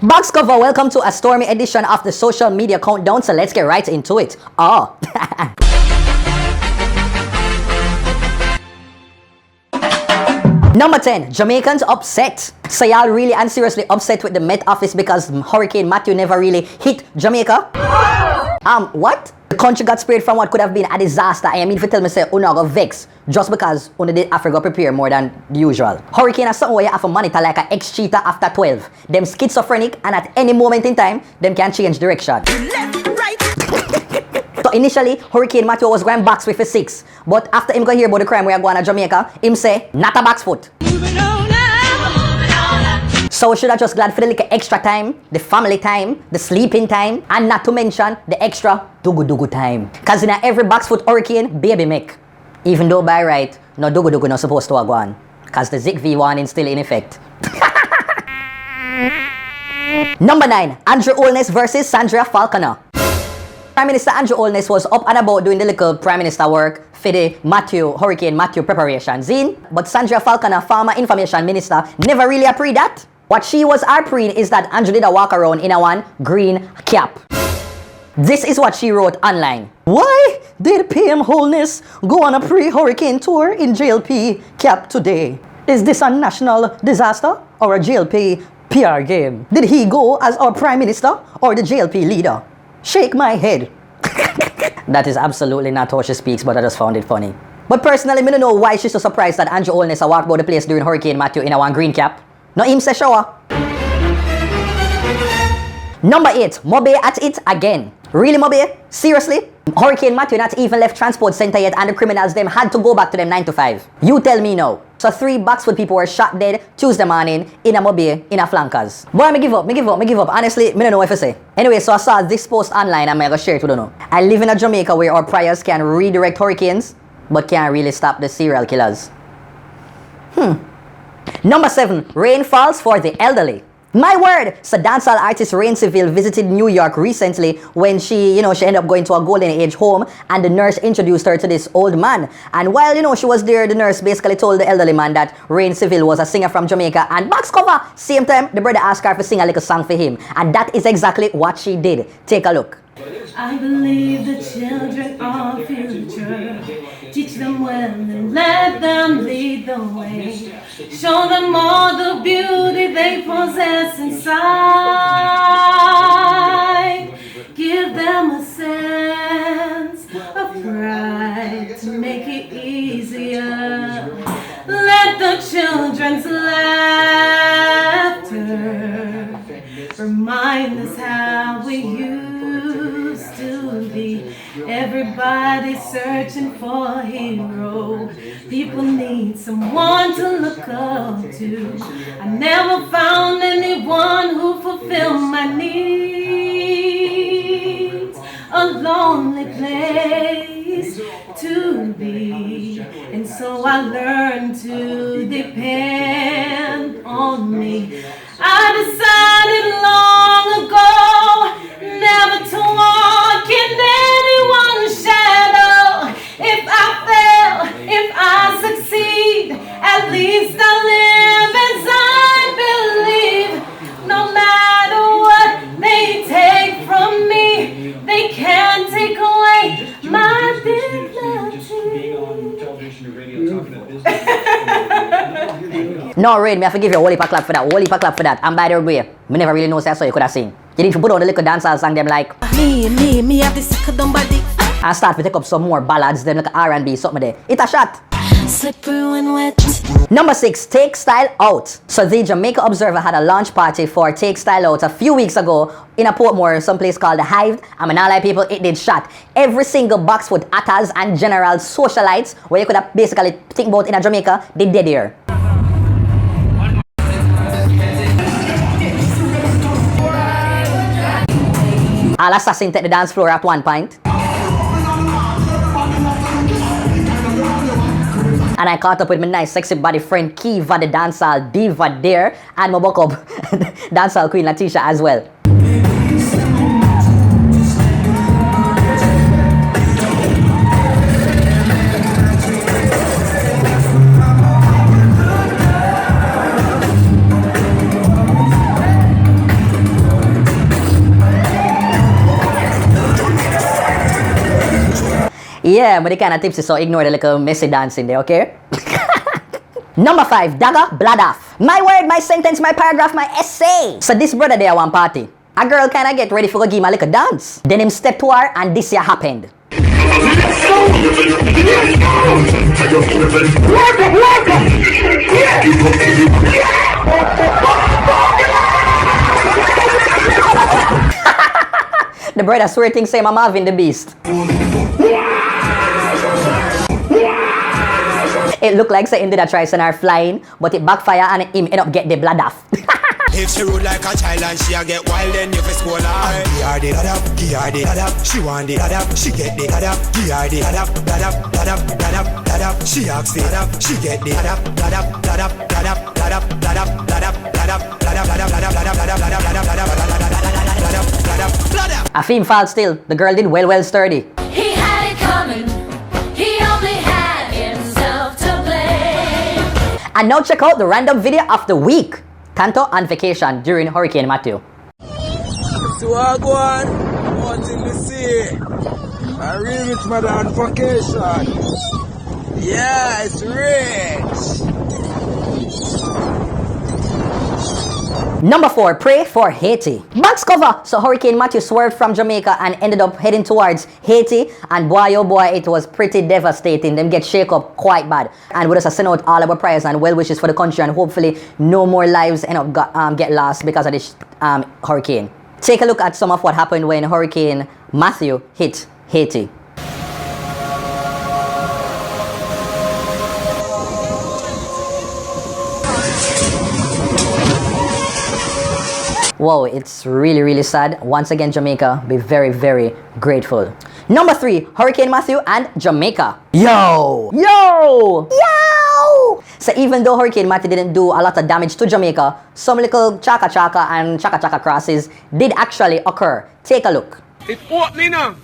Box cover, welcome to a stormy edition of the social media countdown, so let's get right into it. Oh. Number 10, Jamaicans upset. So y'all really and seriously upset with the Met Office because Hurricane Matthew never really hit Jamaica? What? The country got spared from what could have been a disaster. I mean, if you tell me, say, una go vex just because una did Africa prepare more than usual. Hurricane is something where you have to monitor like an ex-cheater after 12. Them schizophrenic, and at any moment in time, them can change direction. Left, right. So initially, Hurricane Matthew was going box with a 6. But after him go hear about the crime we are going to Jamaica, him say, not a box foot. So we should have just glad for the little extra time, the family time, the sleeping time, and not to mention the extra dugu time. Cause in every box foot hurricane, baby make. Even though by right, no dugu not supposed to go on. Cause the Zik V warning still in effect. Number 9, Andrew Holness versus Sandrea Falconer. Prime Minister Andrew Holness was up and about doing the little Prime Minister work for the Hurricane Matthew preparations in. But Sandrea Falconer, former Information Minister, never really appreciated that. What she was appreciating is that Andrew did a walk around in a one green cap. This is what she wrote online. Why did PM Holness go on a pre-hurricane tour in JLP cap today? Is this a national disaster or a JLP PR game? Did he go as our Prime Minister or the JLP leader? Shake my head. That is absolutely not how she speaks, but I just found it funny. But personally, I don't know why she's so surprised that Andrew Holness walked about the place during Hurricane Matthew in a one green cap. No him say shower. Number 8, Mobe at it again. Really, Mobe? Seriously? Hurricane Matthew not even left transport center yet and the criminals them had to go back to them 9 to 5. You tell me now. So 3 Boxwood people were shot dead Tuesday morning in a Mobe, in a flankers. Boy, me give up. Honestly, me don't know what to say. Anyway, so I saw this post online and I'm gonna share it with you. I live in a Jamaica where our prayers can redirect hurricanes, but can't really stop the serial killers. Number 7, rain falls for the elderly. My word! So dancehall artist Rain Seville visited New York recently when she ended up going to a golden age home and the nurse introduced her to this old man. And while, she was there, the nurse basically told the elderly man that Rain Seville was a singer from Jamaica and box cover. Same time, the brother asked her to sing a little song for him. And that is exactly what she did. Take a look. I believe the children are future. Teach them well and let them lead the way. Show them all the beauty they possess inside. Give them a sense of pride to make it easier. Let the children's laughter remind us how we used to be. Everybody searching for a hero. People need someone to look up to. I never found anyone who fulfilled my needs. A lonely place to be. And so I learned to depend on me. I decided long ago never to walk in anyone's shadow. If I fail, if I succeed, at least I live as I believe. No matter what they take from me, they can't take away my dignity. No, Rain, me have to give you a whole heap of clap for that. And by the way, me never really know so you could have sing. You need to put on the little dancehall song them like Me have this dumb body. and start to take up some more ballads, then like R&B, something there. It a shot. Slippery when wet. Number 6, Take Style Out. So the Jamaica Observer had a launch party for Take Style Out a few weeks ago in a Portmore, someplace called the Hive. I mean, all like people, it did shot. Every single Boxwood actors and general socialites where you could have basically think about in a Jamaica, they did here. All assassin take the dance floor at one point. And I caught up with my nice sexy body friend Kiva, the dancehall diva there, and my buck up dancehall queen Latisha as well. Yeah, but they kind of tipsy, so ignore the little messy dancing there, okay? Number 5, dagger, blood off. My word, my sentence, my paragraph, my essay. So this brother there one party. A girl kind of get ready for go give him a little dance. Then him step to her and this here happened. The brother swear things say I'm having the beast. It looked like say him did a try send her flying, but it backfire and him end up get the blood off. If she rude like a child and she a get wild, then you fi score her. Give her the da-da, give her the da-da. She want the da-da, she get the da-da. Give her the da-da, da-da, da-da, da-da, da-da. She asks the da-da, she get the da-da, da-da, da-da, da-da, da-da, da-da, da-da, da-da. A theme fall still. The girl did well sturdy. He had it coming. He only had himself to blame. And now check out the random video of the week. Tanto on vacation during Hurricane Matthew. So I go on, wanting to see a real rich mother on vacation. Yeah, it's rich. Number 4, pray for Haiti. Box cover. So Hurricane Matthew swerved from Jamaica and ended up heading towards Haiti. And boy, oh boy, it was pretty devastating. Them get shake up quite bad. And we just send out all our prayers and well wishes for the country. And hopefully no more lives end up get lost because of this hurricane. Take a look at some of what happened when Hurricane Matthew hit Haiti. Whoa, it's really sad. Once again, Jamaica, be very grateful. Number 3, Hurricane Matthew and Jamaica. Yo! So even though Hurricane Matthew didn't do a lot of damage to Jamaica, some little chaka and chaka crosses did actually occur. Take a look. It's opening now.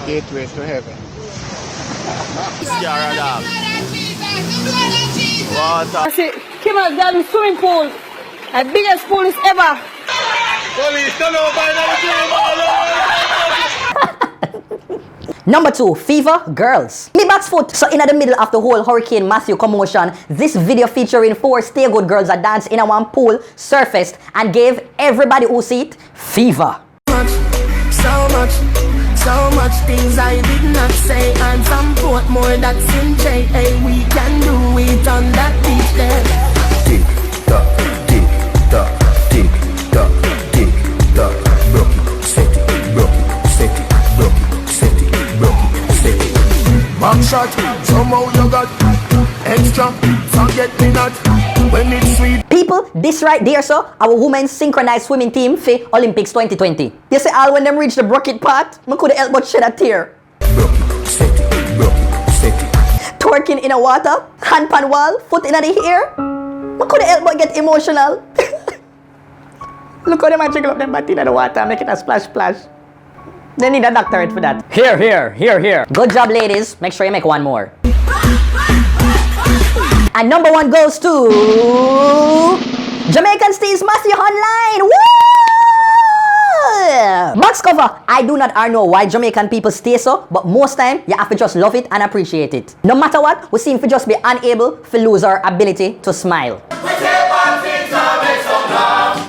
Gateways to heaven. I say, came out down the swimming pool, the biggest pool is ever. Number 2, Fever Girls. Me back's foot. So in the middle of the whole Hurricane Matthew commotion, this video featuring 4 stay good girls that danced in a one pool surfaced and gave everybody who see it fever. So much things I did not say. I'm from Portmore, that's in J.A. We can do it on that beach there. Tick tock, tick tock, tick tock, tick tock. Broke it, set it, broke it, set it, broke it, set it, broke it, set it. Back shot, somehow you got extra. Forget me not when it's sweet. People, this right there, so our women's synchronized swimming team for Olympics 2020. You see, all when them reach the bucket part, I could help but shed a tear. Broke it, set it, broke it, set it. Twerking in the water, hand pan wall, foot in the air. I could help but get emotional. Look how they might jiggle up them body in the water, make it a splash. They need a doctorate for that. Here. Good job, ladies. Make sure you make one more. And number 1 goes to Jamaican Steez Matthew Online. Woo! Box cover. I do not know why Jamaican people stay so, but most time you have to just love it and appreciate it. No matter what, we seem to just be unable to lose our ability to smile.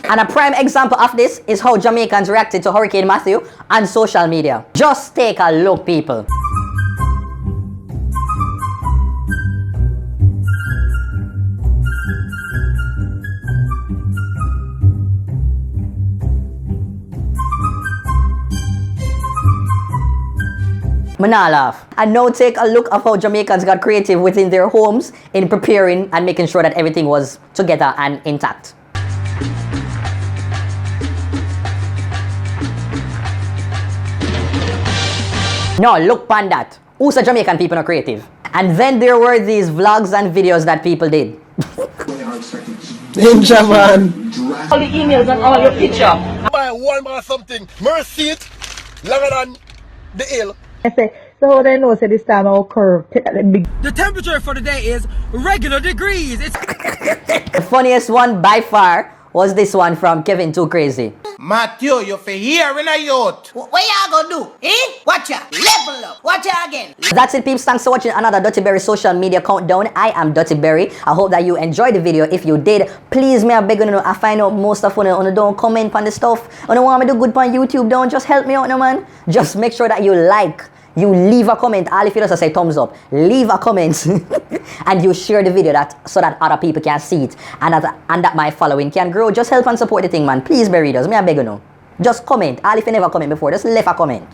And a prime example of this is how Jamaicans reacted to Hurricane Matthew on social media. Just take a look, people. Manna laugh. And now take a look of how Jamaicans got creative within their homes in preparing and making sure that everything was together and intact. No, look pan that. Who's a Jamaican people not creative? And then there were these vlogs and videos that people did. Ninja man. All the emails and all your picture. Buy one more something. Mercy it. Longer than the hill. I say, so how they know say this time I'll curve. The temperature for the day is regular degrees. It's The funniest one by far was this one from Kevin Too Crazy. Matthew, you for here in a yacht. What y'all gonna do? Watch ya. Level up. Watch ya again. That's it, peeps. Thanks for watching another Dutty Berry social media countdown. I am Dutty Berry. I hope that you enjoyed the video. If you did, please me I beg you, I find out most of you don't comment on the stuff. You want me to do good on YouTube, don't just help me out, no man. Just make sure that you like. You leave a comment. All if you just say thumbs up, leave a comment and you share the video so that other people can see it and that my following can grow. Just help and support the thing, man. Please, be readers. Me I beg you know. Just comment. All if you never comment before, just leave a comment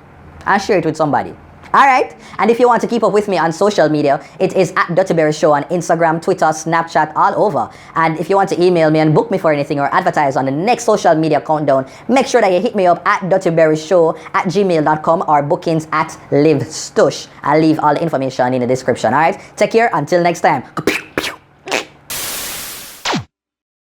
and share it with somebody. Alright, and if you want to keep up with me on social media, it is at TheDuttyBerryShow on Instagram, Twitter, Snapchat, all over. And if you want to email me and book me for anything or advertise on the next social media countdown, make sure that you hit me up at DuttyBerryShow@gmail.com or bookings at LiveStush. I'll leave all the information in the description. Alright, take care, until next time.